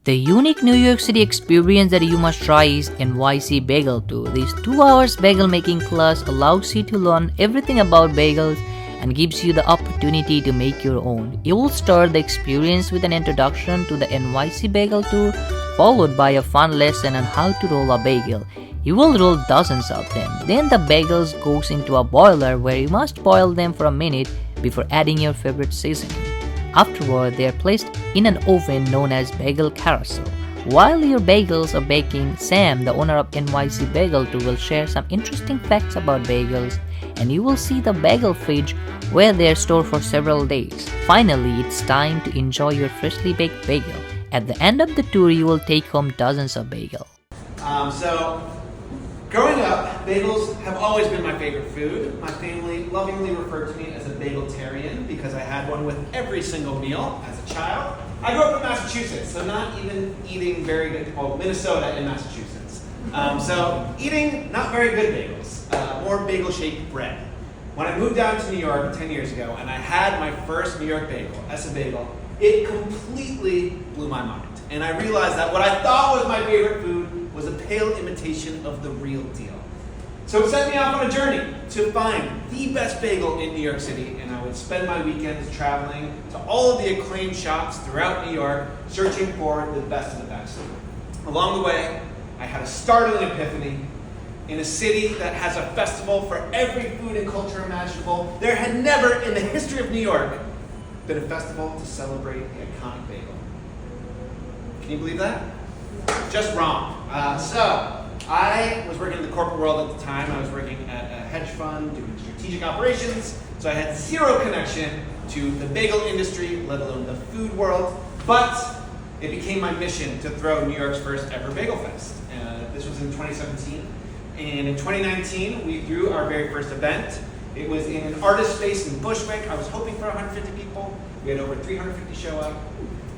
The unique New York City experience that you must try is NYC Bagel Tour. This 2 hours bagel making class allows you to learn everything about bagels and gives you the opportunity to make your own. You will start the experience with an introduction to the NYC Bagel Tour, followed by a fun lesson on how to roll a bagel. You will roll dozens of them. Then the bagels goes into a boiler where you must boil them for a minute before adding your favorite seasoning. Afterward, they are placed in an oven known as Bagel Carousel. While your bagels are baking, Sam, the owner of NYC Bagel Tour, will share some interesting facts about bagels, and you will see the bagel fridge where they are stored for several days. Finally, it's time to enjoy your freshly baked bagel. At the end of the tour, you will take home dozens of bagels. Growing up, bagels have always been my favorite food. My family lovingly referred to me as a bageltarian because I had one with every single meal as a child. I grew up in Massachusetts, so not even eating very good, Minnesota and Massachusetts. Eating not very good bagels, more bagel-shaped bread. When I moved down to New York 10 years ago and I had my first New York bagel, Essa Bagel, it completely blew my mind. And I realized that what I thought was my favorite food was a pale imitation of the real deal. So it set me off on a journey to find the best bagel in New York City, and I would spend my weekends traveling to all of the acclaimed shops throughout New York, searching for the best of the best. Along the way, I had a startling epiphany. In a city that has a festival for every food and culture imaginable, there had never in the history of New York been a festival to celebrate the iconic bagel. Can you believe that? Just wrong. I was working in the corporate world at the time. I was working at a hedge fund doing strategic operations, so I had zero connection to the bagel industry, let alone the food world. But it became my mission to throw New York's first ever Bagel Fest. This was in 2017. And in 2019, we threw our very first event. It was in an artist space in Bushwick. I was hoping for 150 people. We had over 350 show up.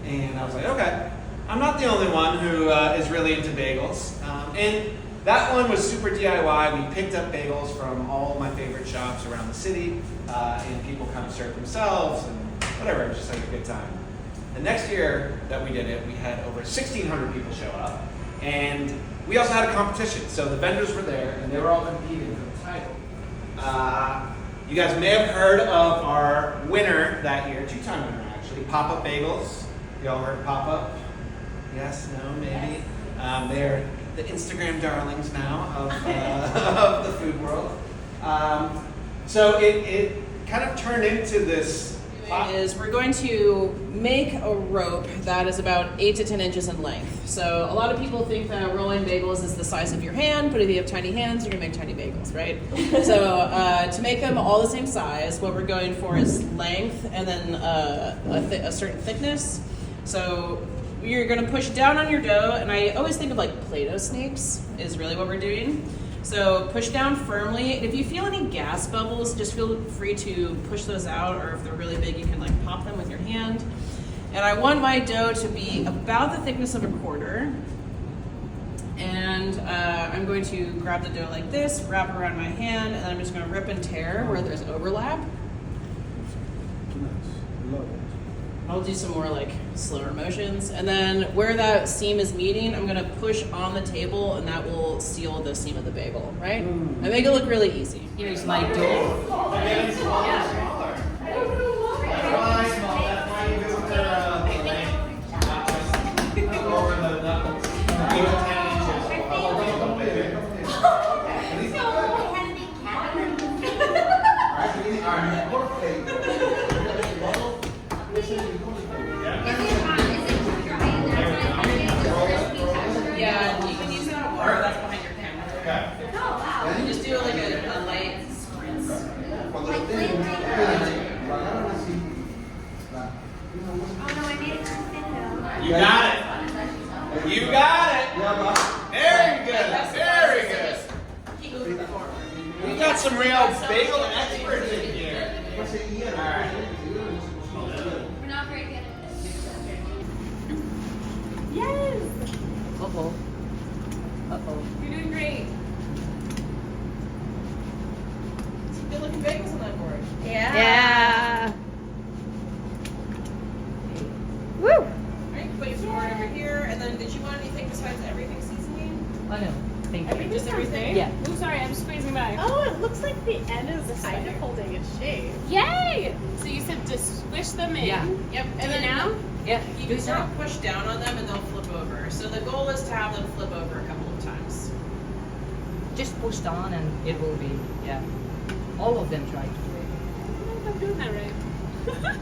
And I was like, okay, I'm not the only one who is really into bagels. And that one was super DIY. We picked up bagels from all of my favorite shops around the city, and people kind of served themselves and whatever. It was just like a good time. The next year that we did it, we had over 1,600 people show up, and we also had a competition. So the vendors were there, and they were all competing for the title. You guys may have heard of our winner that year, two-time winner actually, Pop-Up Bagels. You all heard Pop-Up? Yes, no, maybe. They're the Instagram darlings now of the food world. So it kind of turned into this. We're going to make a rope that is about 8 to 10 inches in length. So a lot of people think that rolling bagels is the size of your hand, but if you have tiny hands, you're gonna make tiny bagels, right? So to make them all the same size, what we're going for is length and then a certain thickness. So you're going to push down on your dough, and I always think of like Play-Doh snakes is really what we're doing. So push down firmly. If you feel any gas bubbles, just feel free to push those out, or if they're really big, you can like pop them with your hand. And I want my dough to be about the thickness of a quarter. And I'm going to grab the dough like this, wrap it around my hand, and then I'm just going to rip and tear where there's overlap. I'll do some more like slower motions. And then where that seam is meeting, I'm gonna push on the table, and that will seal the seam of the bagel, right? And make it look really easy. Here's my dough. Yeah, you can use that water that's behind your camera. Just do like a light spritz. You got it. You got it. Very good. Very good. Keep moving the forward. We got some real bagel experts in here. All right. We're not very good at this. Yes! Uh-oh. Uh-oh. You're doing great. Some good looking bagels on that board. Yeah. Right, put your board over here, and then did you want anything besides everything seasoning? I know. Thank you. Just everything? Yeah. I'm sorry, I'm squeezing by. Oh, it looks like the end is kind of holding its shape. Yay! So you said just squish them in. Yeah. Yep. Do And it then now? Yeah. you can sort of push down on them and they'll flip over. So the goal is to have them flip over a couple of times. Just push on and it will be, yeah. All of them try to do it. I don't know if I'm doing that right.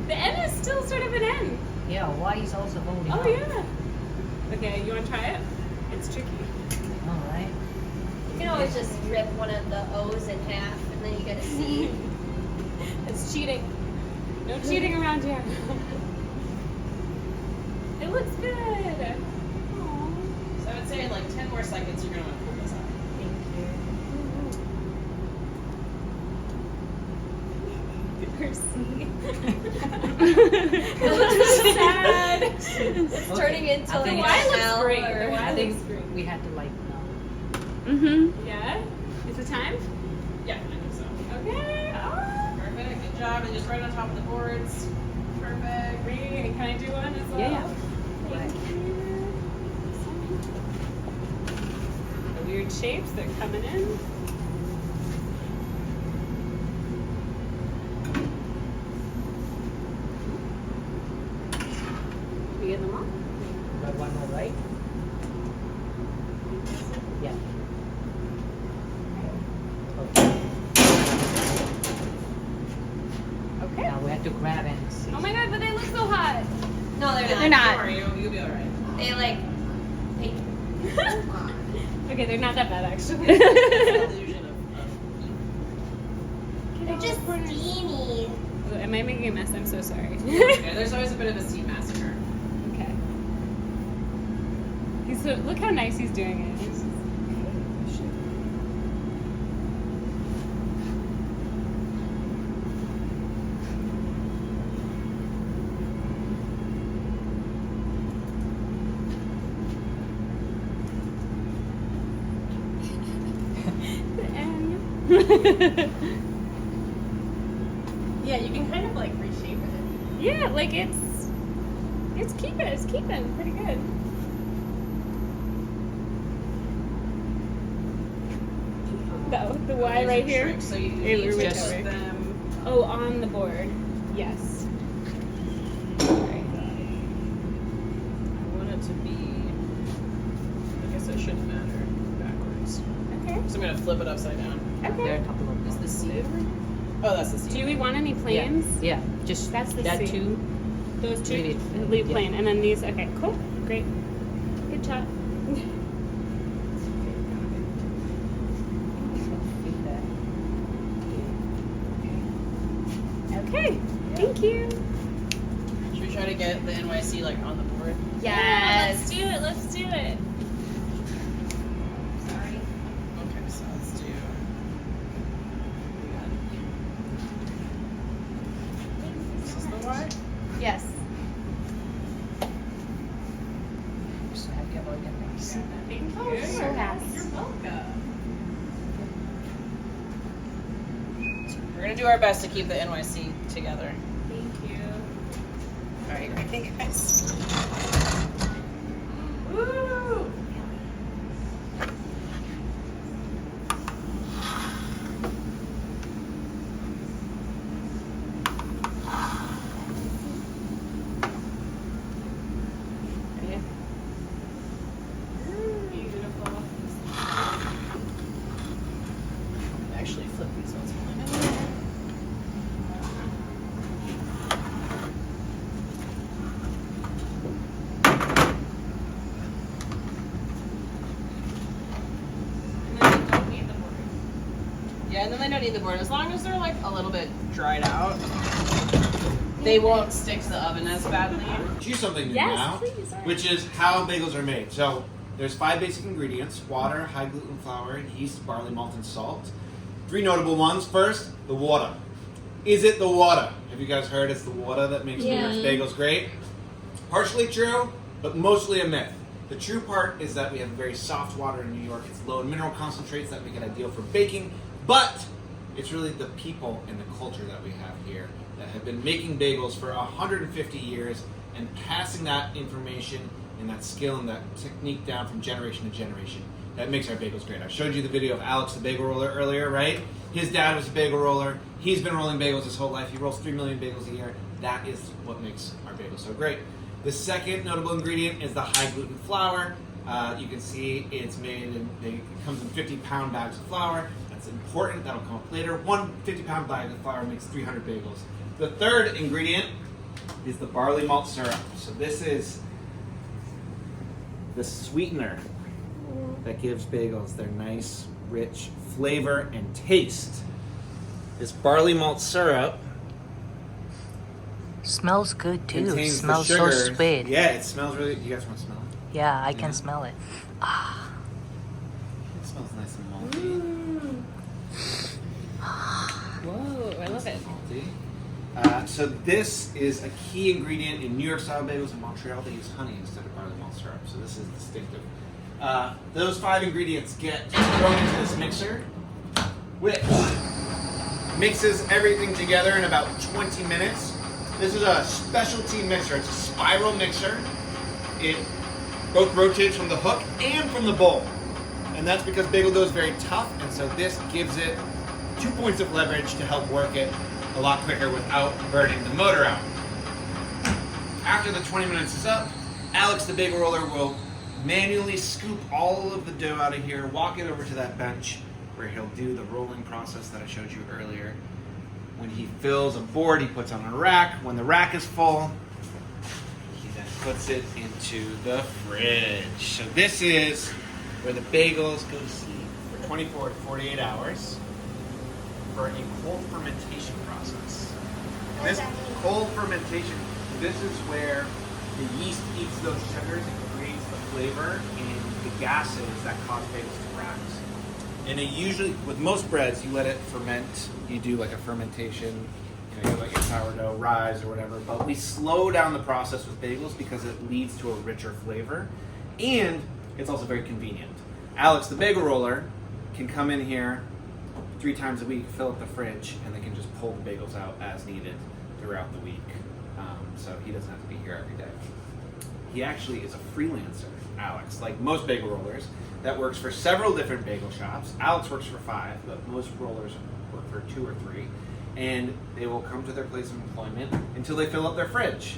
The N is still sort of an N. Yeah, Y is also holding Oh on. yeah. Okay, you want to try it? It's tricky. Alright. You can always just rip one of the O's in half and then you get a C. It's cheating. No cheating around here. It looks good. Aw. So I would say in like 10 more seconds you're going to want to pull this out. It looks so sad. It's turning into I think like it's- a shell great. or- The I think looks great. we had to like Yeah? Is it time? Yeah, I think so. Okay. Oh. Perfect. Good job. And just right on top of the boards. Perfect. Great. Can I do one as well? Yeah. Thank you. The weird shapes, they're coming in. We get them all? Got one more, right? Yeah. Okay. Okay. Now we have to grab and see. Oh my god, but they look so hot. No, they're They're not. not. Don't worry, you'll be alright. They like. They, Okay, they're not that bad actually. Illusion of they're just steamy. Am I making a mess? I'm so sorry. Okay, there's always a bit of a steam massacre. Okay. He's so, look how nice he's doing it. He's just- The N. Yeah, you can kind of like reshape it. Yeah, like it's keeping pretty good. The Y right here. Shrink, so you Hey, need we're to whichever. put them. Oh, on the board. Yes. I want it to be. I guess it shouldn't matter backwards. Okay. So I'm gonna flip it upside down. There are a Okay. couple of Is the ones C there. over? Oh, that's the C. Do we want any planes? Yeah, just That's the that C. two. Those two Leave it. leave Yeah. plain, and then these. Okay, cool, great, good job. Okay, thank you. Should we try to get the NYC like on the board? Let's do it. Let's do it. Sorry. Okay, so let's do. This is the Y? Yes. So have you organized? Thank you. Oh, So sure. fast. You're welcome. We're gonna do our best to keep the NYC together. Thank you. All right, ready, guys? Woo! Yeah. Beautiful. Actually, flip these ones while I'm in there. And then they don't need the board. Yeah, and then they don't need the board as long as they're like a little bit dried out. They won't stick to the oven as badly. Choose something new Yes, now, please. which is how bagels are made. So there's 5 basic ingredients: water, high gluten flour, yeast, barley malt, and salt. 3 notable ones. First, the water. Is it the water? Have you guys heard it's the water that makes New York's bagels great? Partially true, but mostly a myth. The true part is that we have very soft water in New York. It's low in mineral concentrates that make it ideal for baking, but It's really the people and the culture that we have here that have been making bagels for 150 years and passing that information and that skill and that technique down from generation to generation. That makes our bagels great. I showed you the video of Alex the bagel roller earlier, right? His dad was a bagel roller. He's been rolling bagels his whole life. He rolls 3 million bagels a year. That is what makes our bagels so great. The second notable ingredient is the high gluten flour. You can see it's made it comes in 50-pound bags of flour. That's important. That'll come up later. One 50-pound bag of flour makes 300 bagels. The third ingredient is the barley malt syrup. So this is the sweetener that gives bagels their nice, rich flavor and taste. This barley malt syrup Smells good too. contains Smells the so sugars. sweet. Yeah, it smells really. You guys want to smell it? Yeah, I can smell it. It smells nice and malty. Whoa, I love it. Malty. So this is a key ingredient in New York style bagels. In Montreal, they use honey instead of barley malt syrup. So this is distinctive. Those 5 ingredients get thrown into this mixer, which mixes everything together in about 20 minutes. This is a specialty mixer. It's a spiral mixer. It both rotates from the hook and from the bowl. And that's because bagel dough is very tough, and so this gives it 2 points of leverage to help work it a lot quicker without burning the motor out. After the 20 minutes is up, Alex the bagel roller will manually scoop all of the dough out of here, walk it over to that bench where he'll do the rolling process that I showed you earlier. When he fills a board, he puts on a rack. When the rack is full, he then puts it into the fridge. So this is where the bagels go to sleep for 24 to 48 hours for a cold fermentation process. This cold fermentation, this is where the yeast eats those sugars and creates the flavor and the gases that cause bagels to rise. And it usually, with most breads, you let it ferment. You do like a fermentation, you let your sourdough rise or whatever. But we slow down the process with bagels because it leads to a richer flavor. And it's also very convenient. Alex, the bagel roller, can come in here 3 times a week, fill up the fridge, and they can just pull the bagels out as needed throughout the week. So he doesn't have to be here every day. He actually is a freelancer, Alex, like most bagel rollers, that works for several different bagel shops. Alex works for 5, but most rollers work for 2 or 3. And they will come to their place of employment until they fill up their fridge.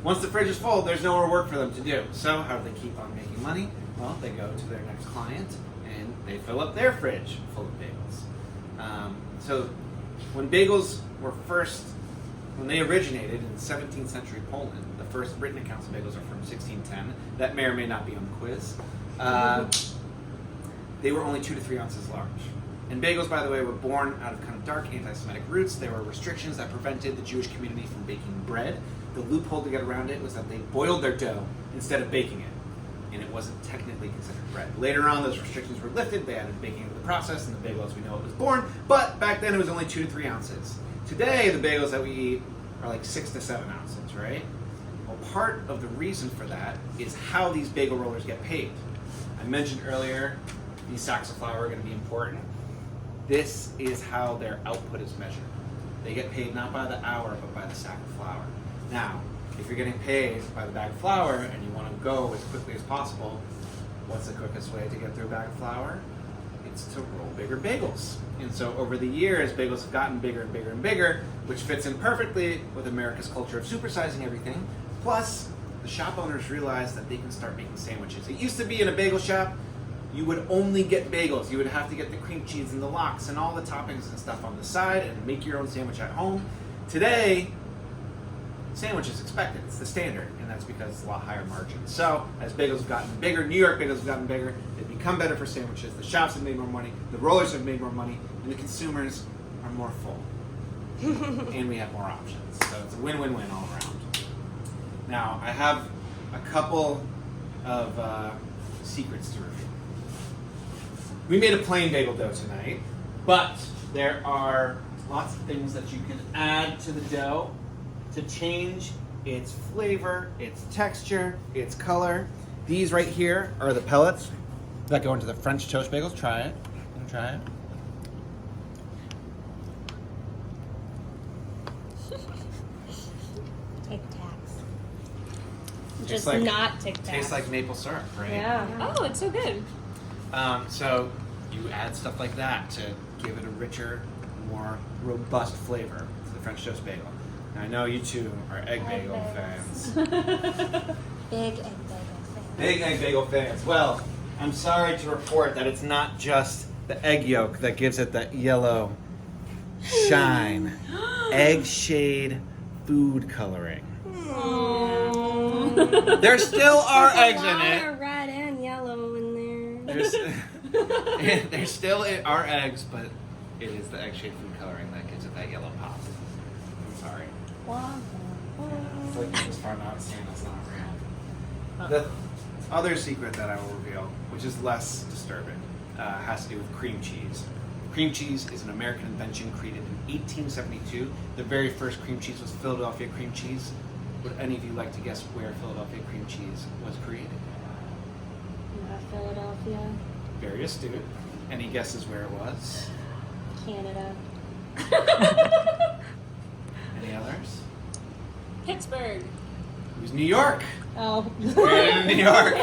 Once the fridge is full, there's no more work for them to do. So how do they keep on making money? Well, they go to their next client and they fill up their fridge full of bagels. So when bagels were when they originated in 17th century Poland, the first written accounts of bagels are from 1610. That may or may not be on the quiz. They were only 2 to 3 ounces large. And bagels, by the way, were born out of kind of dark anti-Semitic roots. There were restrictions that prevented the Jewish community from baking bread. The loophole to get around it was that they boiled their dough instead of baking it. And it wasn't technically considered bread. Later on, those restrictions were lifted. They added baking into the process, and the bagel as we know it was born. But back then, it was only 2 to 3 ounces. Today, the bagels that we eat are like 6 to 7 ounces, right? Well, part of the reason for that is how these bagel rollers get paid. I mentioned earlier, these sacks of flour are going to be important. This is how their output is measured. They get paid not by the hour, but by the sack of flour. Now, if you're getting paid by the bag of flour and you want to go as quickly as possible, what's the quickest way to get through a bag of flour? It's to roll bigger bagels. And so over the years, bagels have gotten bigger and bigger and bigger, which fits in perfectly with America's culture of supersizing everything. Plus, the shop owners realized that they can start making sandwiches. It used to be in a bagel shop, you would only get bagels. You would have to get the cream cheese and the lox and all the toppings and stuff on the side and make your own sandwich at home. Today, sandwich is expected. It's the standard, and that's because it's a lot higher margin. So, as bagels have gotten bigger, New York bagels have gotten bigger, they've become better for sandwiches, the shops have made more money, the rollers have made more money, and the consumers are more full. And we have more options. So it's a win-win-win all around. Now, I have a couple of secrets to reveal. We made a plain bagel dough tonight, but there are lots of things that you can add to the dough to change its flavor, its texture, its color. These right here are the pellets that go into the French toast bagels. Try it. Try it. Tic Tacs. Tastes Just like- not Tic Tacs. Tastes like maple syrup, right? Yeah. Oh, it's so good. So you add stuff like that to give it a richer, more robust flavor to the French toast bagel. Now, I know you two are egg bagel fans. Big egg bagel fan. Big egg bagel fans. Well, I'm sorry to report that it's not just the egg yolk that gives it that yellow shine. Egg shade food coloring. There still are eggs in it. Red and yellow in there. There still are eggs, but it is the egg shade food coloring that gives it that yellow pop. I'm sorry. It's like you just found out Santa's not real. The other secret that I will reveal, which is less disturbing, has to do with cream cheese. Cream cheese is an American invention created in 1872. The very first cream cheese was Philadelphia cream cheese. Would any of you like to guess where Philadelphia cream cheese was created? Philadelphia, Very astute. Any guesses where it was? Canada. Any others? Pittsburgh. It was New York. Oh. Created in New York.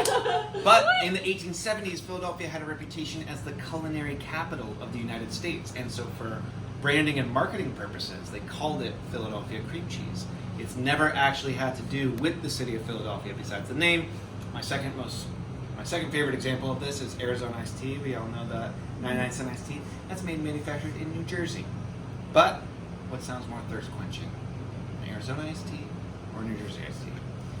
But in the 1870s, Philadelphia had a reputation as the culinary capital of the United States. And so for branding and marketing purposes, they called it Philadelphia cream cheese. It's never actually had to do with the city of Philadelphia besides the name. My second favorite example of this is Arizona iced tea. We all know that 99-cent iced tea. That's made and manufactured in New Jersey. But what sounds more thirst quenching? Arizona iced tea or New Jersey iced tea?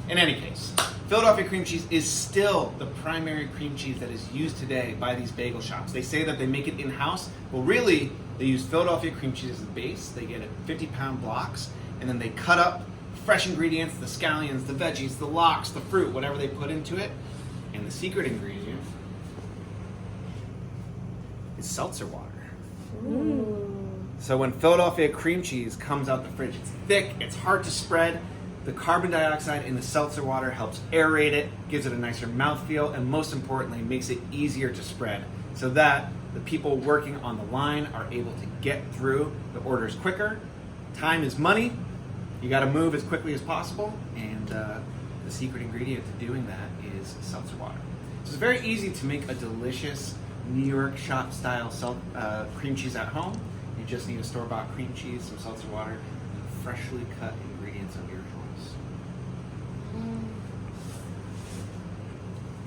In any case, Philadelphia cream cheese is still the primary cream cheese that is used today by these bagel shops. They say that they make it in-house. Well, really, they use Philadelphia cream cheese as the base. They get it 50-pound blocks, and then they cut up fresh ingredients, the scallions, the veggies, the lox, the fruit, whatever they put into it. And the secret ingredient is seltzer water. So when Philadelphia cream cheese comes out the fridge, it's thick, it's hard to spread. The carbon dioxide in the seltzer water helps aerate it, gives it a nicer mouthfeel, and most importantly, makes it easier to spread so that the people working on the line are able to get through the orders quicker. Time is money. You got to move as quickly as possible, and the secret ingredient to doing that is seltzer water. So it's very easy to make a delicious New York shop style cream cheese at home. You just need a store-bought cream cheese, some seltzer water, and freshly cut ingredients of your choice.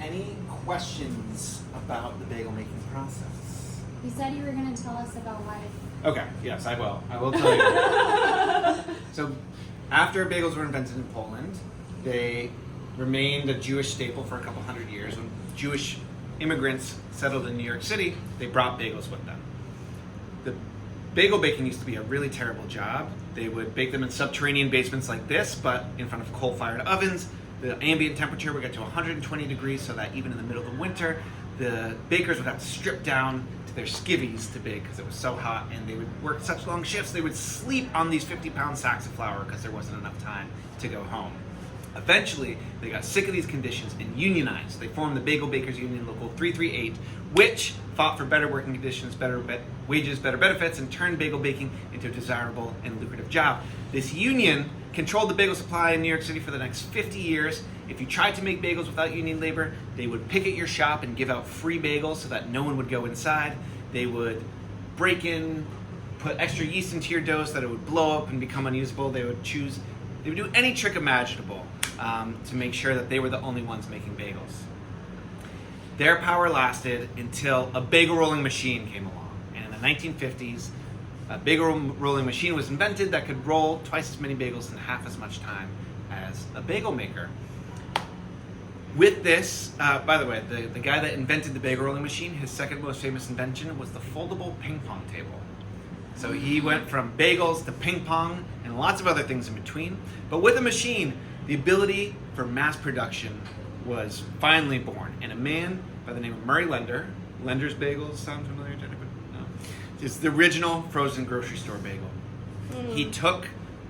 Any questions about the bagel making process? You said you were going to tell us about why. Okay, yes, I will. I will tell you. So, after bagels were invented in Poland, they remained a Jewish staple for a couple hundred years. When Jewish immigrants settled in New York City, they brought bagels with them. The bagel baking used to be a really terrible job. They would bake them in subterranean basements like this, but in front of coal-fired ovens. The ambient temperature would get to 120 degrees, so that even in the middle of the winter, the bakers would have to strip down to their skivvies to bake because it was so hot, and they would work such long shifts, they would sleep on these 50-pound sacks of flour because there wasn't enough time to go home. Eventually, they got sick of these conditions and unionized. They formed the Bagel Bakers Union Local 338, which fought for better working conditions, better wages, better benefits, and turned bagel baking into a desirable and lucrative job. This union controlled the bagel supply in New York City for the next 50 years. If you tried to make bagels without union labor, they would picket your shop and give out free bagels so that no one would go inside. They would break in, put extra yeast into your dough so that it would blow up and become unusable. They would do any trick imaginable to make sure that they were the only ones making bagels. Their power lasted until a bagel rolling machine came along. And in the 1950s, a bagel rolling machine was invented that could roll twice as many bagels in half as much time as a bagel maker. With this, by the way, the guy that invented the bagel rolling machine, his second most famous invention was the foldable ping pong table. So he went from bagels to ping pong and lots of other things in between. But with a machine, the ability for mass production was finally born. And a man by the name of Murray Lender, Lender's Bagels, sound familiar? No. It's the original frozen grocery store bagel. He took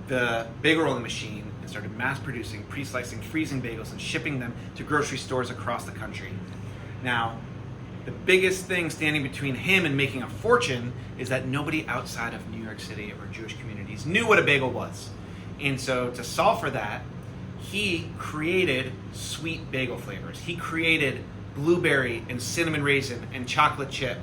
the bagel rolling machine and started mass producing, pre-slicing, freezing bagels and shipping them to grocery stores across the country. Now, the biggest thing standing between him and making a fortune is that nobody outside of New York City or Jewish communities knew what a bagel was. And so to solve for that, he created sweet bagel flavors. He created blueberry and cinnamon raisin and chocolate chip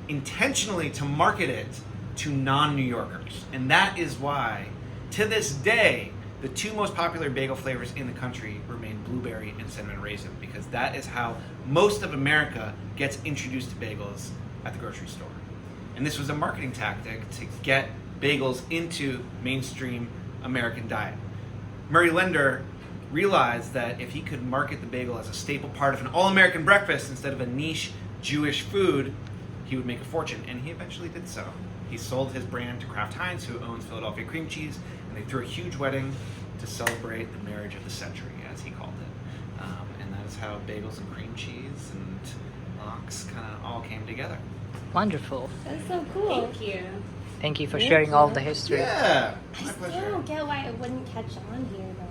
intentionally to market it to non-New Yorkers. And that is why, to this day, the two most popular bagel flavors in the country remain blueberry and cinnamon raisin, because that is how most of America gets introduced to bagels at the grocery store. And this was a marketing tactic to get bagels into mainstream American diet. Murray Lender realized that if he could market the bagel as a staple part of an all-American breakfast instead of a niche Jewish food, he would make a fortune, and he eventually did so. He sold his brand to Kraft Heinz, who owns Philadelphia Cream Cheese, and they threw a huge wedding to celebrate the marriage of the century, as he called it. And that is how bagels and cream cheese and lox kind of all came together. Wonderful. That's so cool. Thank you. Thank you for sharing all the history. Yeah, I my still pleasure. don't get why it wouldn't catch on here though.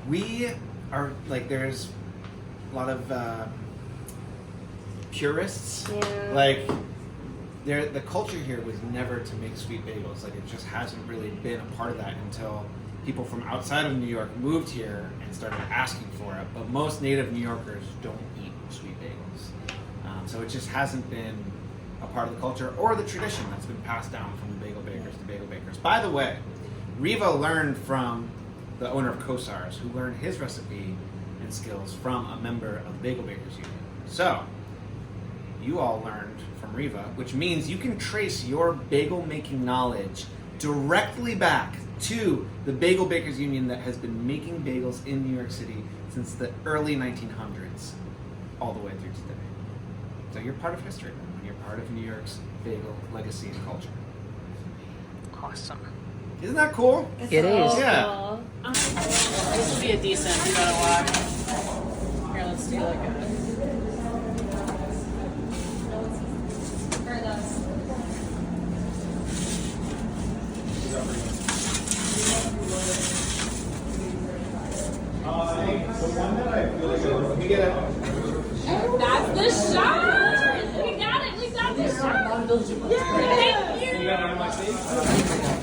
We are, like, there's a lot of purists. Yeah. Like, the culture here was never to make sweet bagels. Like, it just hasn't really been a part of that until people from outside of New York moved here and started asking for it. But most native New Yorkers don't eat sweet bagels. So it just hasn't been a part of the culture or the tradition that's been passed down from the bagel bakers to bagel bakers. By the way, Riva learned from the owner of Kosar's, who learned his recipe and skills from a member of the Bagel Bakers Union. So, you all learned from Riva, which means you can trace your bagel making knowledge directly back to the Bagel Bakers Union that has been making bagels in New York City since the early 1900s, all the way through today. So you're part of history, and you're part of New York's bagel legacy and culture. Awesome. Isn't that cool? It is. Yeah. This would be a decent, you gotta walk. Here, let's do like a... The one that I feel like let me get it. That's the shot! We got it! We got the shot! Yay! Thank you! You got it on my face?